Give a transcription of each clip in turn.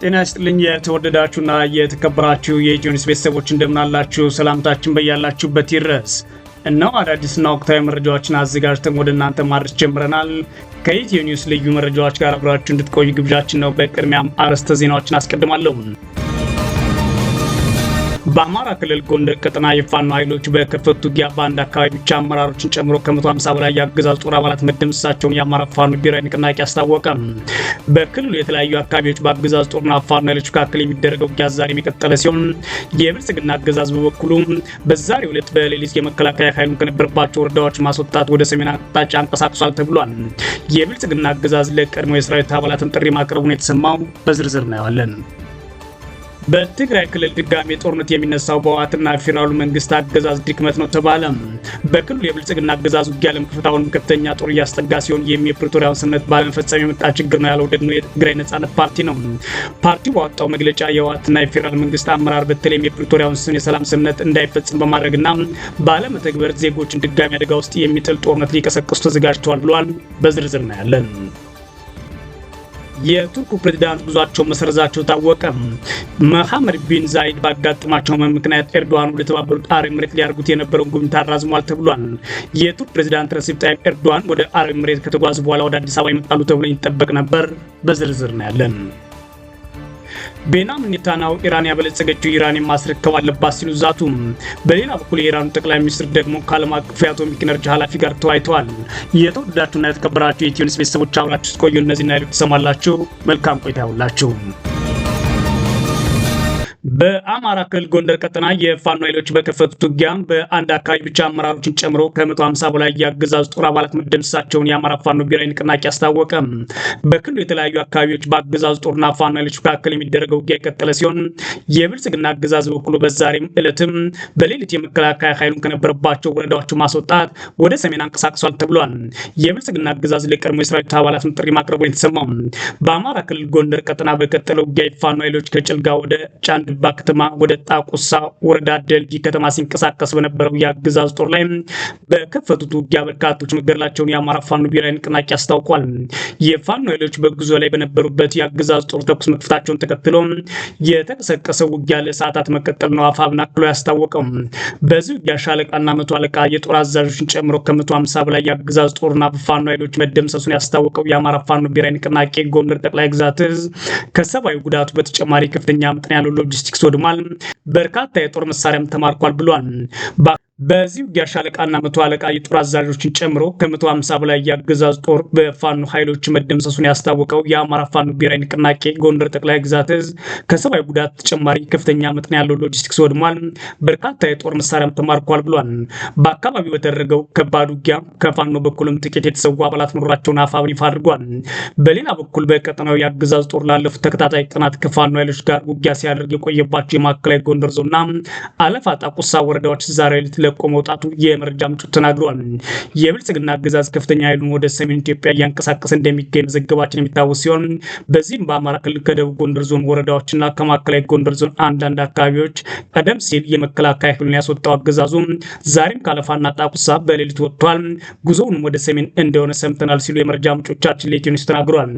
ጤና ይስጥልኝ የተወደዳችሁና የተከበራችሁ የኢትዮ ኒውስ ቤተሰቦች እንደምናላችሁ ሰላምታችን በያላችሁበት ይድረስ። እነሆ አዳዲስና ወቅታዊ መረጃዎችን አዘጋጅተን ወደ እናንተ ማድረስ ጀምረናል። ከኢትዮ ኒውስ ልዩ መረጃዎች ጋር አብራችሁ እንድትቆዩ ግብዣችን ነው። በቅድሚያም አርዕስተ ዜናዎችን አስቀድማለሁ። በአማራ ክልል ጎንደር ቀጠና የፋኖ ኃይሎች በከፈቱት ውጊያ በአንድ አካባቢ ብቻ አመራሮችን ጨምሮ ከ150 በላይ የአገዛዙ ጦር አባላት መደምሰሳቸውን የአማራ ፋኖ ብሔራዊ ንቅናቄ አስታወቀ። በክልሉ የተለያዩ አካባቢዎች በአገዛዙ ጦርና ፋኖ ኃይሎች መካከል የሚደረገው ውጊያ ዛሬም የቀጠለ ሲሆን የብልጽግና አገዛዝ በበኩሉ በዛሬው ዕለት በሌሊት የመከላከያ ኃይሉን ከነበረባቸው ወረዳዎች ማስወጣት ወደ ሰሜን አቅጣጫ አንቀሳቅሷል ተብሏል። የብልጽግና አገዛዝ ለቀድሞ የሰራዊት አባላትን ጥሪ ማቅረቡን የተሰማው በዝርዝር እናየዋለን። በትግራይ ክልል ድጋሜ ጦርነት የሚነሳው በህወሓትና ፌዴራሉ መንግስት አገዛዝ ድክመት ነው ተባለ። በክልሉ የብልጽግና አገዛዝ ውጊያ ለመክፈት አሁንም ከፍተኛ ጦር እያስጠጋ ሲሆን የፕሪቶሪያውን ስምምነት ባለመፈጸም የመጣ ችግር ነው ያለው ደግሞ የትግራይ ነጻነት ፓርቲ ነው። ፓርቲው ባወጣው መግለጫ የህወሓትና የፌዴራል መንግስት አመራር በተለይም የፕሪቶሪያውን የሰላም ስምምነት እንዳይፈጽም በማድረግና ባለመተግበር ዜጎችን ድጋሜ አደጋ ውስጥ የሚጥል ጦርነት ሊቀሰቅሱ ተዘጋጅተዋል ብሏል። በዝርዝር እናያለን። የቱርኩ ፕሬዝዳንት ጉዟቸው መሰረዛቸው ታወቀ። መሐመድ ቢን ዛይድ ባጋጠማቸው ምክንያት ኤርዶዋን ወደ ተባበሩት አረብ ኤምሬት ሊያደርጉት የነበረውን ጉብኝት አራዝሟል ተብሏል። የቱርክ ፕሬዝዳንት ረሲፕ ታይፕ ኤርዶዋን ወደ አረብ ኤምሬት ከተጓዙ በኋላ ወደ አዲስ አበባ ይመጣሉ ተብሎ ይጠበቅ ነበር። በዝርዝር ነው ያለን። ቤንያሚን ኔታንያሁ ኢራን ያበለጸገችው ኢራን ማስረከብ አለባት ሲሉ ዛቱ። በሌላ በኩል የኢራኑ ጠቅላይ ሚኒስትር ደግሞ ከዓለም አቀፉ የአቶሚክ ኢነርጂ ኃላፊ ጋር ተወያይተዋል። የተወደዳችሁና የተከበራችሁ የኢትዮ ኒውስ ቤተሰቦች አብራችሁ ቆዩ። እነዚህና ሌሎች ትሰማላችሁ። መልካም ቆይታ ይሁንላችሁ። በአማራ ክልል ጎንደር ቀጠና የፋኖ ኃይሎች በከፈቱት ውጊያ በአንድ አካባቢ ብቻ አመራሮችን ጨምሮ ከ150 በላይ የአገዛዙ ጦር አባላት መደምሰሳቸውን የአማራ ፋኖ ብሔራዊ ንቅናቄ አስታወቀ። በክልሉ የተለያዩ አካባቢዎች በአገዛዙ ጦርና ፋኖ ኃይሎች መካከል የሚደረገው ውጊያ የቀጠለ ሲሆን የብልጽግና አገዛዝ በኩሉ በዛሬም ዕለትም በሌሊት የመከላከያ ኃይሉን ከነበረባቸው ወረዳዎች ማስወጣት ወደ ሰሜን አንቀሳቅሷል ተብሏል። የብልጽግና አገዛዝ ለቀድሞ የሰራዊት አባላትን ጥሪ ማቅረቡን የተሰማው በአማራ ክልል ጎንደር ቀጠና በቀጠለው ውጊያ የፋኖ ኃይሎች ከጭልጋ ወደ ጫንድባ ከተማ ወደ ጣቁሳ ወረዳ ደልጊ ከተማ ሲንቀሳቀስ በነበረው የአገዛዝ ጦር ላይ በከፈቱት ውጊያ በርካቶች መገደላቸውን የአማራ ፋኖ ብሔራዊ ንቅናቄ አስታውቋል። የፋኖ ኃይሎች በጉዞ ላይ በነበሩበት የአገዛዝ ጦር ተኩስ መክፈታቸውን ተከትሎ የተቀሰቀሰው ውጊያ ለሰዓታት መቀጠል ነው አፋብን አክሎ ያስታወቀው። በዚህ ውጊያ ሻለቃና መቶ አለቃ የጦር አዛዦችን ጨምሮ ከ150 በላይ የአገዛዝ ጦርና በፋኖ ኃይሎች መደምሰሱን ያስታወቀው የአማራ ፋኖ ብሔራዊ ንቅናቄ ጎንደር ጠቅላይ ግዛት እዝ ከሰብአዊ ጉዳቱ በተጨማሪ ከፍተኛ መጠን ያለው ሎጂስቲክስ ወድሟል፣ በርካታ የጦር መሳሪያም ተማርኳል ብሏል። በዚህ ውጊያ ሻለቃና መቶ አለቃ የጦር አዛዦችን ጨምሮ ከ150 በላይ የአገዛዝ ጦር በፋኖ ኃይሎች መደምሰሱን ያስታወቀው የአማራ ፋኖ ብሔራዊ ንቅናቄ ጎንደር ጠቅላይ ግዛት እዝ ከሰብአዊ ጉዳት ተጨማሪ ከፍተኛ መጠን ያለው ሎጂስቲክስ ወድሟል፣ በርካታ የጦር መሳሪያም ተማርኳል ብሏል። በአካባቢው በተደረገው ከባድ ውጊያ ከፋኖ በኩልም ጥቂት የተሰዉ አባላት መኖራቸውን አፋብን ይፋ አድርጓል። በሌላ በኩል በቀጠናው የአገዛዝ ጦር ላለፉት ተከታታይ ቀናት ከፋኖ ኃይሎች ጋር ውጊያ ሲያደርግ የቆየባቸው የማዕከላዊ ጎንደር ዞንና አለፋ ጣቁሳ ወረዳዎች ዛሬ ለቆ መውጣቱ የመረጃ ምንጮች ተናግረዋል። የብልጽግና አገዛዝ ከፍተኛ ኃይሉን ወደ ሰሜን ኢትዮጵያ እያንቀሳቀሰ እንደሚገኝ መዘገባችን የሚታወስ ሲሆን በዚህም በአማራ ክልል ከደቡብ ጎንደር ዞን ወረዳዎችና ከማዕከላዊ ጎንደር ዞን አንዳንድ አካባቢዎች ቀደም ሲል የመከላከያ ኃይሉን ያስወጣው አገዛዙ ዛሬም ካለፋና ጣቁሳ በሌሊት ወጥቷል፣ ጉዞውንም ወደ ሰሜን እንደሆነ ሰምተናል ሲሉ የመረጃ ምንጮቻችን ለኢትዮ ኒውስ ተናግረዋል።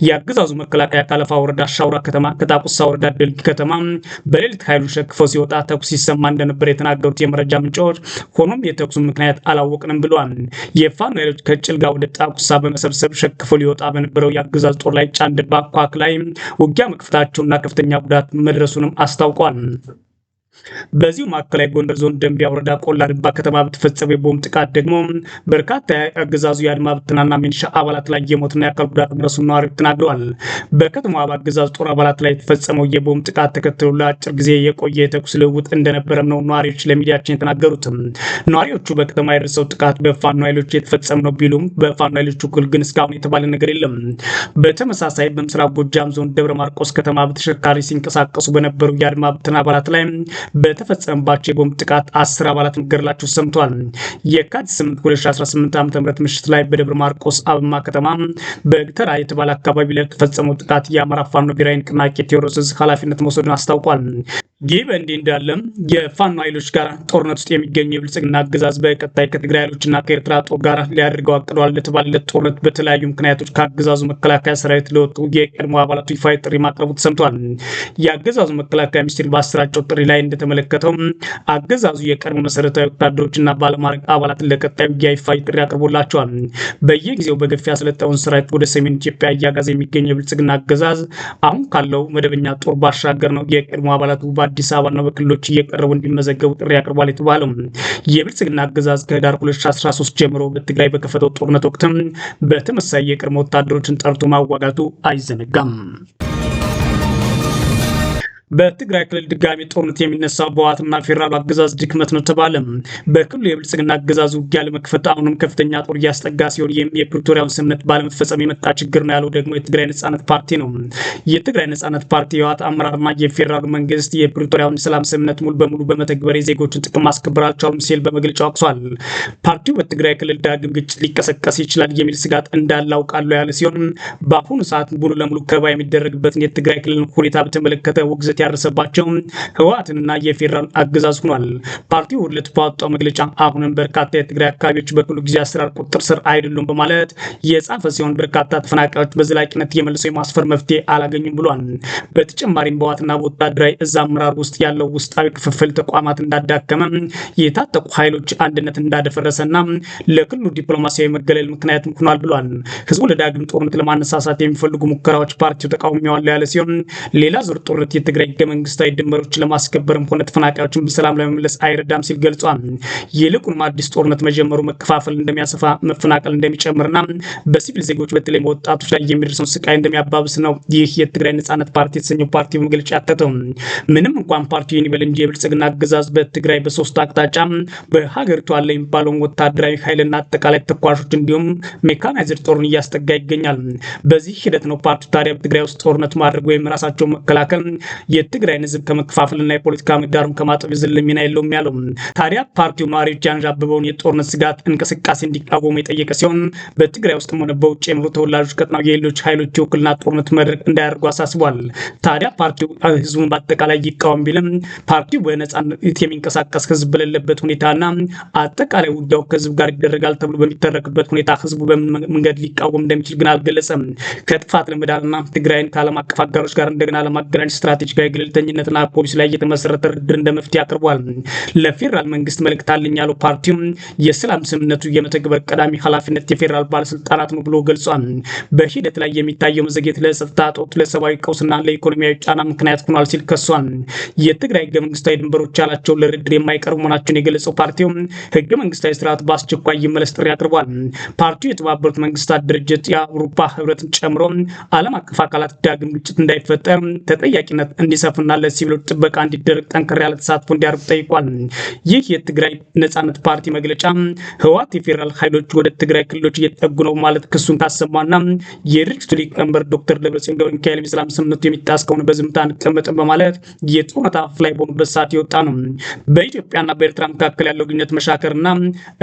የአገዛዙ መከላከያ ካለፋ ወረዳ ሻውራ ከተማ ከጣቁሳ ወረዳ ደልጊ ከተማ በሌሊት ኃይሉ ሸክፈው ሲወጣ ተኩስ ሲሰማ እንደነበር የተናገሩት የመረጃ ምንጮች ሆኖም የተኩሱ ምክንያት አላወቅንም ብሏል። የፋኖ ኃይሎች ከጭልጋ ወደ ጣቁሳ በመሰብሰብ ሸክፈው ሊወጣ በነበረው የአገዛዝ ጦር ላይ ጫንድባ ኳክ ላይ ውጊያ መክፈታቸውና ከፍተኛ ጉዳት መድረሱንም አስታውቋል። በዚሁ ማዕከላዊ ጎንደር ዞን ደንቢያ ወረዳ ቆላ ድባ ከተማ በተፈጸመ የቦምብ ጥቃት ደግሞ በርካታ የአገዛዙ የአድማ ብተናና ሚሊሻ አባላት ላይ የሞትና የአካል ጉዳት መድረሱን ነዋሪዎች ተናግረዋል። በከተማዋ በአገዛዙ ጦር አባላት ላይ የተፈጸመው የቦምብ ጥቃት ተከትሎ ለአጭር ጊዜ የቆየ የተኩስ ልውውጥ እንደነበረም ነው ነዋሪዎች ለሚዲያችን የተናገሩት። ነዋሪዎቹ በከተማ የደረሰው ጥቃት በፋኖ ኃይሎች የተፈጸመ ነው ቢሉም በፋኖ ኃይሎች በኩል ግን እስካሁን የተባለ ነገር የለም። በተመሳሳይ በምስራቅ ጎጃም ዞን ደብረ ማርቆስ ከተማ በተሽከርካሪ ሲንቀሳቀሱ በነበሩ የአድማ ብተና አባላት ላይ በተፈጸመባቸው የቦምብ ጥቃት 10 አባላት መገደላቸው ሰምቷል። የካቲት 8 2018 ዓ.ም ምሽት ላይ በደብረ ማርቆስ አብማ ከተማ በግተራ የተባለ አካባቢ ላይ የተፈጸመው ጥቃት የአማራ ፋኖ ብሔራዊ ንቅናቄ ቴዎድሮስ ኃላፊነት መውሰዱን አስታውቋል። ይህ በእንዲህ እንዳለም የፋኖ ኃይሎች ጋር ጦርነት ውስጥ የሚገኘው የብልጽግና አገዛዝ በቀጣይ ከትግራይ ኃይሎችና ከኤርትራ ጦር ጋር ሊያደርገው አቅዷል ለተባለለት ጦርነት በተለያዩ ምክንያቶች ከአገዛዙ መከላከያ ሰራዊት ለወጡ የቀድሞ አባላቱ ይፋዊ ጥሪ ማቅረቡ ተሰምቷል። የአገዛዙ መከላከያ ሚኒስቴር ባሰራጨው ጥሪ ላይ እንደተመለከተው አገዛዙ የቀድሞ መሰረታዊ ወታደሮችና ባለማዕረግ አባላትን ለቀጣይ ውጊያ ይፋዊ ጥሪ አቅርቦላቸዋል። በየጊዜው በገፍ ያሰለጠነውን ሰራዊት ወደ ሰሜን ኢትዮጵያ እያጋዘ የሚገኘው የብልጽግና አገዛዝ አሁን ካለው መደበኛ ጦር ባሻገር ነው የቀድሞ አባላቱ በአዲስ አበባና በክልሎች እየቀረቡ እንዲመዘገቡ ጥሪ አቅርቧል የተባለው የብልጽግና አገዛዝ ከህዳር 2013 ጀምሮ በትግራይ በከፈተው ጦርነት ወቅትም በተመሳሳይ የቀድሞ ወታደሮችን ጠርቶ ማዋጋቱ አይዘነጋም። በትግራይ ክልል ድጋሚ ጦርነት የሚነሳው በህወሓትና ፌዴራል አገዛዝ ድክመት ነው ተባለ። በክልሉ የብልጽግና አገዛዝ ውጊያ ለመክፈት አሁንም ከፍተኛ ጦር እያስጠጋ ሲሆን ይህም የፕሪቶሪያውን ስምምነት ባለመፈጸም የመጣ ችግር ነው ያለው ደግሞ የትግራይ ነጻነት ፓርቲ ነው። የትግራይ ነጻነት ፓርቲ የህወሓት አመራርና የፌዴራል መንግስት የፕሪቶሪያውን ሰላም ስምምነት ሙሉ በሙሉ በመተግበር የዜጎችን ጥቅም ማስከበር አልቻሉም ሲል በመግለጫው አክሷል። ፓርቲው በትግራይ ክልል ዳግም ግጭት ሊቀሰቀስ ይችላል የሚል ስጋት እንዳለ አውቃለሁ ያለ ሲሆን በአሁኑ ሰዓት ሙሉ ለሙሉ ከበባ የሚደረግበትን የትግራይ ክልል ሁኔታ በተመለከተ ውግዘት ያደረሰባቸው ህወሓትና የፌዴራል አገዛዝ ሆኗል። ፓርቲው ሁለት ባወጣው መግለጫ አሁንም በርካታ የትግራይ አካባቢዎች በክልሉ ጊዜ አሰራር ቁጥጥር ስር አይደሉም በማለት የጻፈ ሲሆን በርካታ ተፈናቃዮች በዘላቂነት የመልሶ የማስፈር መፍትሄ አላገኙም ብሏል። በተጨማሪም በህወሓትና በወታደራዊ እዝ አመራር ውስጥ ያለው ውስጣዊ ክፍፍል ተቋማት እንዳዳከመ፣ የታጠቁ ኃይሎች አንድነት እንዳደፈረሰና ለክልሉ ዲፕሎማሲያዊ መገለል ምክንያት ሆኗል ብሏል። ህዝቡ ለዳግም ጦርነት ለማነሳሳት የሚፈልጉ ሙከራዎች ፓርቲው ተቃውሟል ያለ ሲሆን ሌላ ዙር ጦርነት የትግራይ ህገ መንግስታዊ ድንበሮችን ለማስከበርም ሆነ ተፈናቃዮችን በሰላም ለመመለስ አይረዳም ሲል ገልጿል። ይልቁንም አዲስ ጦርነት መጀመሩ መከፋፈል እንደሚያሰፋ፣ መፈናቀል እንደሚጨምርና በሲቪል ዜጎች በተለይ ወጣቶች ላይ የሚደርሰውን ስቃይ እንደሚያባብስ ነው ይህ የትግራይ ነጻነት ፓርቲ የተሰኘው ፓርቲ በመግለጫ ያተተው። ምንም እንኳን ፓርቲው ይበል እንጂ የብልጽግና አገዛዝ በትግራይ በሶስት አቅጣጫ በሀገሪቱ አለ የሚባለውን ወታደራዊ ኃይልና አጠቃላይ ተኳሾች እንዲሁም ሜካናይዝድ ጦርን እያስጠጋ ይገኛል። በዚህ ሂደት ነው ፓርቲው ታዲያ በትግራይ ውስጥ ጦርነት ማድረግ ወይም ራሳቸውን መከላከል የትግራይን ህዝብ ከመከፋፈልና የፖለቲካ ምህዳሩን ከማጠብ ዝል ሚና የለውም ያለው። ታዲያ ፓርቲው ነዋሪዎች ያንዣበበውን የጦርነት ስጋት እንቅስቃሴ እንዲቃወሙ የጠየቀ ሲሆን በትግራይ ውስጥም ሆነ በውጭ የሚኖሩ ተወላጆች ቀጥናው የሌሎች ኃይሎች የውክልና ጦርነት መድረክ እንዳያደርጉ አሳስቧል። ታዲያ ፓርቲው ህዝቡን በአጠቃላይ ይቃወም ቢልም ፓርቲው በነጻነት የሚንቀሳቀስ ህዝብ በሌለበት ሁኔታና አጠቃላይ ውጊያው ከህዝብ ጋር ይደረጋል ተብሎ በሚተረክበት ሁኔታ ህዝቡ በምን መንገድ ሊቃወም እንደሚችል ግን አልገለጸም። ከጥፋት ለመዳንና ትግራይን ከዓለም አቀፍ አጋሮች ጋር እንደገና ለማገናኘት ስትራቴጂካዊ ገለልተኝነትና ፖሊሲ ላይ የተመሰረተ ድርድር እንደ መፍትሄ አቅርቧል። ለፌዴራል መንግስት መልእክት አለኝ ያለው ፓርቲው የሰላም ስምምነቱ የመተግበር ቀዳሚ ኃላፊነት የፌዴራል ባለስልጣናት ነው ብሎ ገልጿል። በሂደት ላይ የሚታየው መዘግየት ለጸጥታ እጦት፣ ለሰብአዊ ቀውስና ለኢኮኖሚያዊ ጫና ምክንያት ሆኗል ሲል ከሷል። የትግራይ ህገ መንግስታዊ ድንበሮች ያላቸው ለድርድር የማይቀርቡ መሆናቸውን የገለጸው ፓርቲው ህገ መንግስታዊ ስርዓት በአስቸኳይ ይመለስ ጥሪ አቅርቧል። ፓርቲው የተባበሩት መንግስታት ድርጅት፣ የአውሮፓ ህብረትን ጨምሮ ዓለም አቀፍ አካላት ዳግም ግጭት እንዳይፈጠር ተጠያቂነት እንዲሰፍና ለሲቪሎች ጥበቃ እንዲደረግ ጠንከር ያለ ተሳትፎ እንዲያደርጉ ጠይቋል። ይህ የትግራይ ነጻነት ፓርቲ መግለጫ ህወሓት የፌዴራል ኃይሎች ወደ ትግራይ ክልሎች እየተጠጉ ነው ማለት ክሱን ካሰማና የድርጅቱ ሊቀመንበር ዶክተር ደብረጽዮን ገብረ ሚካኤል የሰላም ስምምነቱ የሚጣስ ከሆነ በዝምታ አንቀመጥም በማለት የጦርነት አፋፍ ላይ በሆኑበት ሰዓት የወጣ ነው። በኢትዮጵያና በኤርትራ መካከል ያለው ግንኙነት መሻከርና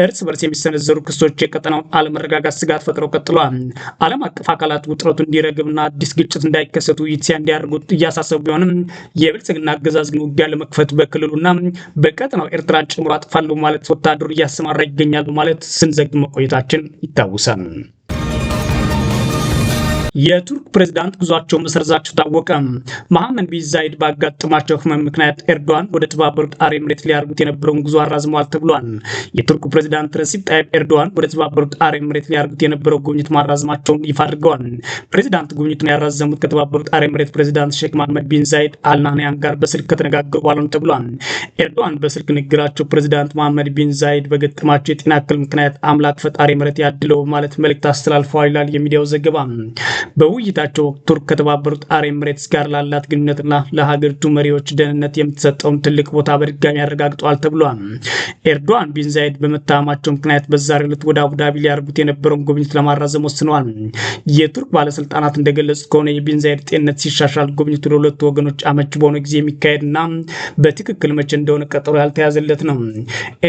እርስ በርስ የሚሰነዘሩ ክሶች የቀጠናውን አለመረጋጋት ስጋት ፈጥረው ቀጥለዋል። ዓለም አቀፍ አካላት ውጥረቱ እንዲረግብና አዲስ ግጭት እንዳይከሰቱ ይትሲያ እንዲያደርጉ እያሳሰቡ ቢሆንም የብልጽግና አገዛዝ ግን ውጊያ ለመክፈት በክልሉና በቀጠናው ኤርትራን ጨምሮ አጥፋለሁ ማለት ወታደሩ እያሰማራ ይገኛል ማለት ስንዘግብ መቆየታችን ይታወሳል። የቱርክ ፕሬዝዳንት ጉዟቸውን መሰረዛቸው ታወቀ። መሐመድ ቢን ዛይድ ባጋጠማቸው ህመም ምክንያት ኤርዶዋን ወደ ተባበሩት አረብ ኤምሬት ሊያደርጉት የነበረውን ጉዞ አራዝመዋል ተብሏል። የቱርኩ ፕሬዝዳንት ረሲፕ ጣይብ ኤርዶዋን ወደ ተባበሩት አረብ ኤምሬት ሊያደርጉት የነበረው ጉብኝት ማራዘማቸውን ይፋ አድርገዋል። ፕሬዝዳንት ጉብኝቱን ያራዘሙት ከተባበሩት አረብ ኤምሬት ፕሬዝዳንት ሼክ መሐመድ ቢን ዛይድ አልናህያን ጋር በስልክ ከተነጋገሩ በኋላ ነው ተብሏል። ኤርዶዋን በስልክ ንግግራቸው ፕሬዝዳንት መሐመድ ቢን ዛይድ በገጠማቸው የጤና እክል ምክንያት አምላክ ፈጣሪ ምሕረት ያድለው ማለት መልእክት አስተላልፈዋል ይላል የሚዲያው ዘገባ። በውይይታቸው ወቅት ቱርክ ከተባበሩት አረብ ኤምሬትስ ጋር ላላት ግንኙነትና ለሀገሪቱ መሪዎች ደህንነት የምትሰጠውን ትልቅ ቦታ በድጋሚ ያረጋግጠዋል ተብሏል። ኤርዶዋን ቢን ዛይድ በመታመማቸው ምክንያት በዛሬው ዕለት ወደ አቡዳቢ ሊያደርጉት የነበረውን ጉብኝት ለማራዘም ወስነዋል። የቱርክ ባለስልጣናት እንደገለጹት ከሆነ የቢን ዛይድ ጤንነት ሲሻሻል ጉብኝቱ ለሁለቱ ወገኖች አመች በሆነ ጊዜ የሚካሄድና በትክክል መቼ እንደሆነ ቀጠሮ ያልተያዘለት ነው።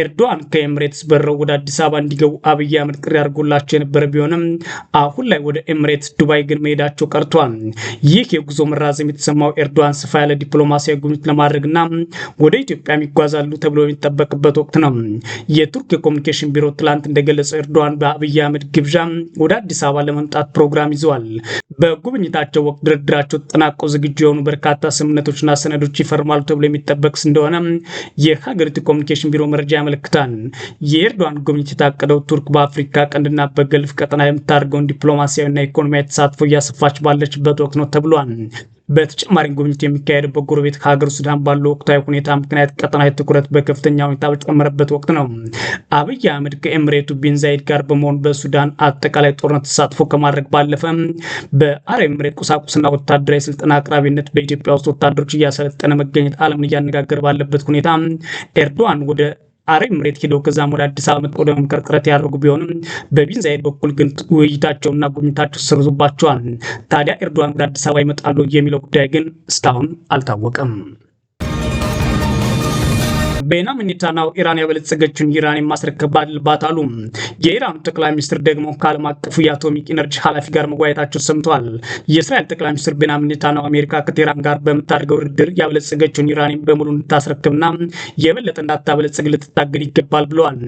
ኤርዶዋን ከኤምሬትስ በረው ወደ አዲስ አበባ እንዲገቡ አብይ አህመድ ጥሪ አድርጎላቸው የነበረ ቢሆንም አሁን ላይ ወደ ኤምሬትስ ዱባይ ዱባይ ግን መሄዳቸው ቀርቷል። ይህ የጉዞ መራዘም የተሰማው ኤርዶዋን ሰፋ ያለ ዲፕሎማሲያዊ ጉብኝት ለማድረግና ወደ ኢትዮጵያ ይጓዛሉ ተብሎ የሚጠበቅበት ወቅት ነው። የቱርክ የኮሚኒኬሽን ቢሮ ትላንት እንደገለጸው ኤርዶዋን በአብይ አህመድ ግብዣ ወደ አዲስ አበባ ለመምጣት ፕሮግራም ይዘዋል። በጉብኝታቸው ወቅት ድርድራቸው ተጠናቆ ዝግጁ የሆኑ በርካታ ስምምነቶችና ሰነዶች ይፈርማሉ ተብሎ የሚጠበቅ እንደሆነ የሀገሪቱ ኮሚኒኬሽን ቢሮ መረጃ ያመለክታል። የኤርዶዋን ጉብኝት የታቀደው ቱርክ በአፍሪካ ቀንድና በገልፍ ቀጠና የምታደርገውን ዲፕሎማሲያዊና ኢኮኖሚያዊ ተሳትፎ እያሰፋች ባለችበት ወቅት ነው ተብሏል። በተጨማሪም ጉብኝት የሚካሄደው በጎረቤት ከሀገር ሱዳን ባለው ወቅታዊ ሁኔታ ምክንያት ቀጠናዊ ትኩረት በከፍተኛ ሁኔታ በጨመረበት ወቅት ነው። አብይ አህመድ ከኤምሬቱ ቢን ዛይድ ጋር በመሆን በሱዳን አጠቃላይ ጦርነት ተሳትፎ ከማድረግ ባለፈ በአረብ ኤምሬት ቁሳቁስና ወታደራዊ ስልጠና አቅራቢነት በኢትዮጵያ ውስጥ ወታደሮች እያሰለጠነ መገኘት ዓለምን እያነጋገረ ባለበት ሁኔታ ኤርዶዋን ወደ አረብ ኤምሬት ሄደው ከዛም ወደ አዲስ አበባ ወደ መምከር ጥረት ያደርጉ ቢሆንም በቢን ዛይድ በኩል ግን ውይይታቸውና ጉብኝታቸው ተሰርዞባቸዋል። ታዲያ ኤርዶዋን ወደ አዲስ አበባ ይመጣሉ የሚለው ጉዳይ ግን እስካሁን አልታወቀም። ቤንያሚን ኔታንያሁ ኢራን ያበለጸገችውን ዩራኒየም ማስረከብ አለባት አሉ። የኢራኑ ጠቅላይ ሚኒስትር ደግሞ ከዓለም አቀፉ የአቶሚክ ኢነርጂ ኃላፊ ጋር መወያየታቸው ሰምተዋል። የእስራኤል ጠቅላይ ሚኒስትር ቤንያሚን ኔታንያሁ አሜሪካ ከቴህራን ጋር በምታደርገው ድርድር ያበለጸገችውን ዩራኒየም በሙሉ እንድታስረክብና የበለጠ እንዳታበለጸግ ልትታገድ ይገባል ብለዋል።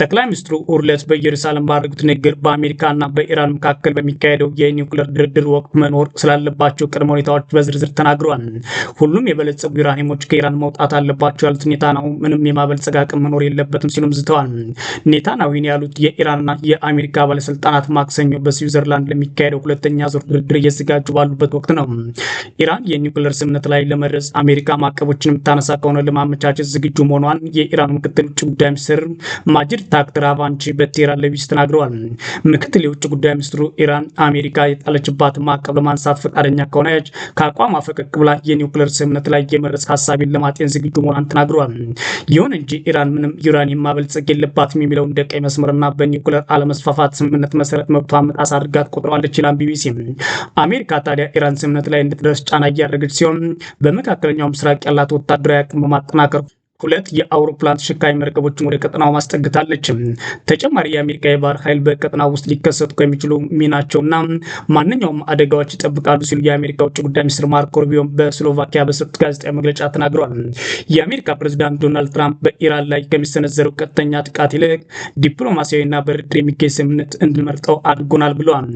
ጠቅላይ ሚኒስትሩ ኡርለት በኢየሩሳሌም ባደረጉት ንግግር በአሜሪካና በኢራን መካከል በሚካሄደው የኒውክሌር ድርድር ወቅት መኖር ስላለባቸው ቅድመ ሁኔታዎች በዝርዝር ተናግረዋል። ሁሉም የበለጸጉ ዩራኒየሞች ከኢራን መውጣት አለባቸው ያሉት ኔታንያሁ ምንም የማበልጸግ አቅም መኖር የለበትም ሲሉም ዝተዋል። ኔታንያሁ ያሉት የኢራንና የአሜሪካ ባለስልጣናት ማክሰኞ በስዊዘርላንድ ለሚካሄደው ሁለተኛ ዙር ድርድር እየተዘጋጁ ባሉበት ወቅት ነው። ኢራን የኒውክሌር ስምምነት ላይ ለመድረስ አሜሪካ ማዕቀቦችን የምታነሳ ከሆነ ለማመቻቸት ዝግጁ መሆኗን የኢራን ምክትል ውጭ ጉዳይ ሚኒስትር ማጂድ ታክት ራቫንቺ በቴህራን ለቢቢሲ ተናግረዋል። ምክትል የውጭ ጉዳይ ሚኒስትሩ ኢራን አሜሪካ የጣለችባትን ማዕቀብ ለማንሳት ፈቃደኛ ከሆነች ከአቋም ፈቀቅ ብላ የኒውክሌር ስምምነት ላይ የመድረስ ሀሳብን ለማጤን ዝግጁ መሆኗን ተናግረዋል። ይሁን እንጂ ኢራን ምንም ዩራኒየም ማበልጸግ የለባትም የሚለው እንደ ቀይ መስመርና በኒውክሌር አለመስፋፋት ስምምነት መሰረት መብቷን መጣስ አድርጋ ትቆጥረዋለች ይላል ቢቢሲ። አሜሪካ ታዲያ ኢራን ስምምነት ላይ እንድትደርስ ጫና እያደረገች ሲሆን በመካከለኛው ምስራቅ ያላት ወታደራዊ አቅም በማጠናከር ሁለት የአውሮፕላን ተሸካሚ መርከቦችን ወደ ቀጠናው ማስጠግታለች። ተጨማሪ የአሜሪካ የባህር ኃይል በቀጠናው ውስጥ ሊከሰቱ ከሚችሉ ሚናቸውና ማንኛውም አደጋዎች ይጠብቃሉ ሲሉ የአሜሪካ ውጭ ጉዳይ ሚኒስትር ማርኮ ሩቢዮ በስሎቫኪያ በሰጡት ጋዜጣዊ መግለጫ ተናግረዋል። የአሜሪካ ፕሬዝዳንት ዶናልድ ትራምፕ በኢራን ላይ ከሚሰነዘረው ቀጥተኛ ጥቃት ይልቅ ዲፕሎማሲያዊና በድርድር የሚገኝ ስምምነት እንድንመርጠው አድርጎናል ብለዋል።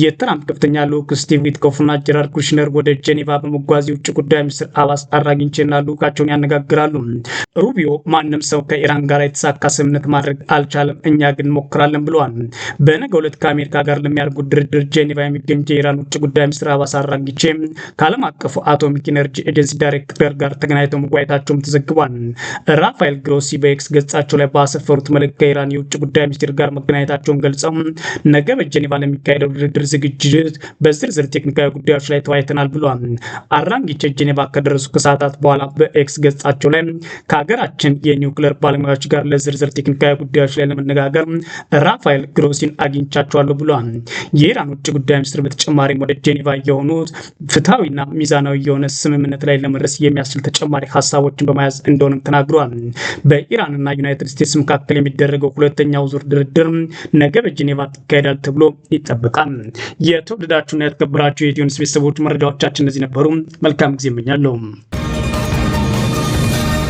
የትራምፕ ከፍተኛ ልዑክ ስቲቭ ዊትኮፍና ጀራርድ ኩሽነር ወደ ጄኔቫ በመጓዝ የውጭ ጉዳይ ሚኒስትር አባስ አራግቺና ልዑካቸውን ያነጋግራሉ። ሩቢዮ ማንም ሰው ከኢራን ጋር የተሳካ ስምምነት ማድረግ አልቻለም፣ እኛ ግን ሞክራለን ብለዋል። በነገው ዕለት ከአሜሪካ ጋር ለሚያደርጉት ድርድር ጄኔቫ የሚገኙት የኢራን ውጭ ጉዳይ ሚኒስትር አባስ አራግቺ ከዓለም አቀፉ አቶሚክ ኢነርጂ ኤጀንሲ ዳይሬክተር ጋር ተገናኝተው መወያየታቸውም ተዘግቧል። ራፋኤል ግሮሲ በኤክስ ገጻቸው ላይ ባሰፈሩት መልእክት ከኢራን የውጭ ጉዳይ ሚኒስትር ጋር መገናኘታቸውን ገልጸው ነገ በጄኔቫ ለሚካሄደው ድርድር ዝግጅት በዝርዝር ቴክኒካዊ ጉዳዮች ላይ ተወያይተናል ብለዋል። አራግቺ ጄኔቫ ከደረሱ ከሰዓታት በኋላ በኤክስ ገጻቸው ላይ ሀገራችን የኒውክሌር ባለሙያዎች ጋር ለዝርዝር ቴክኒካዊ ጉዳዮች ላይ ለመነጋገር ራፋኤል ግሮሲን አግኝቻቸዋለሁ ብለዋል። የኢራን ውጭ ጉዳይ ሚኒስትር በተጨማሪም ወደ ጄኔቫ የሆኑት ፍትሐዊና ሚዛናዊ የሆነ ስምምነት ላይ ለመድረስ የሚያስችል ተጨማሪ ሀሳቦችን በመያዝ እንደሆነም ተናግረዋል። በኢራንና ዩናይትድ ስቴትስ መካከል የሚደረገው ሁለተኛው ዙር ድርድር ነገ በጄኔቫ ይካሄዳል ተብሎ ይጠበቃል። የተወደዳችሁና የተከበራችሁ የኢትዮ ኒውስ ቤተሰቦች መረጃዎቻችን እነዚህ ነበሩ። መልካም ጊዜ እመኛለሁ።